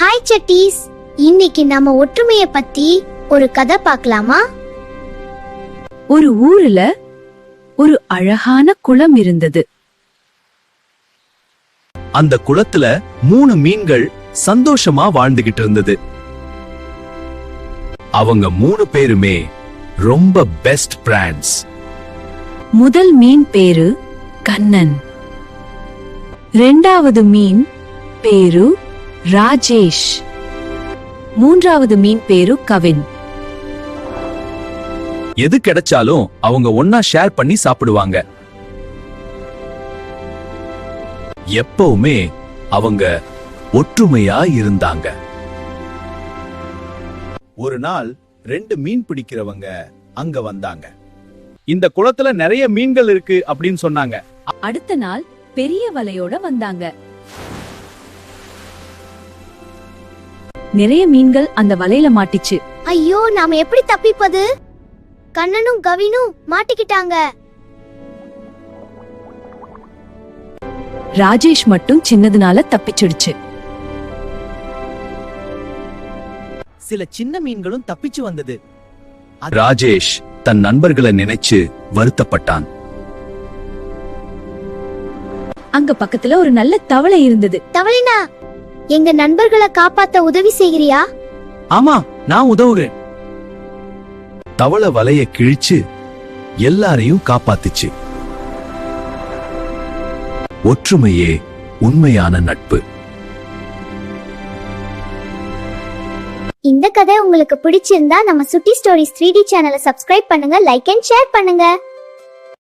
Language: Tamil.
ஹாய் சட்டீஸ், இன்னைக்கு நாம ஒற்றுமைய பத்தி ஒரு கதை பார்க்கலாமா? ஒரு ஊர்ல ஒரு அழகான குளம் இருந்தது. அந்த குளத்துல 3 மீன்கள் சந்தோஷமா வாழ்ந்துகிட்டு இருந்தது. அவங்க 3 பேருமே ரொம்ப பெஸ்ட் ஃப்ரெண்ட்ஸ். முதல் மீன் பேரு கண்ணன். இரண்டாவது மீன் பேரு ராஜேஷ். மூன்றாவது மீன் பேரு கவின். எது கிடைச்சாலும் அவங்க ஒன்னா ஷேர் பண்ணி சாப்பிடுவாங்க. எப்பவுமே அவங்க ஒற்றுமையா இருந்தாங்க. ஒரு நாள் 2 மீன் பிடிக்கிறவங்க அங்க வந்தாங்க. இந்த குளத்துல நிறைய மீன்கள் இருக்கு அப்படின்னு சொன்னாங்க. அடுத்த நாள் பெரிய வலையோட வந்தாங்க. நிறைய மீன்கள் அந்த வலையில மாட்டிச்சு. ஐயோ, நாம எப்படி தப்பிப்பது? கண்ணனும் கவினும் மாட்டிக்கிட்டாங்க. ராஜேஷ் மட்டும் சின்னதுனால தப்பிச்சிடுச்சு. சில சின்ன மீன்களும் தப்பிச்சு வந்தது. ராஜேஷ் தன் நண்பர்களை நினைச்சு வருத்தப்பட்டான். அங்க பக்கத்துல ஒரு நல்ல தவளை இருந்தது. தவளைனா, எங்க நண்பர்களை காப்பாத்த உதவி செய்கிறியா? ஆமா, நான் உதவுறேன். தவளை வலைய கிழிச்சு எல்லாரையும் காப்பாத்துச்சு. ஒற்றுமையே உண்மையான நட்பு. இந்த கதை உங்களுக்கு பிடிச்சிருந்தா நம்ம சுட்டி ஸ்டோரிஸ் 3D சேனலை சப்ஸ்கிரைப் பண்ணுங்க, லைக் அண்ட் ஷேர் பண்ணுங்க.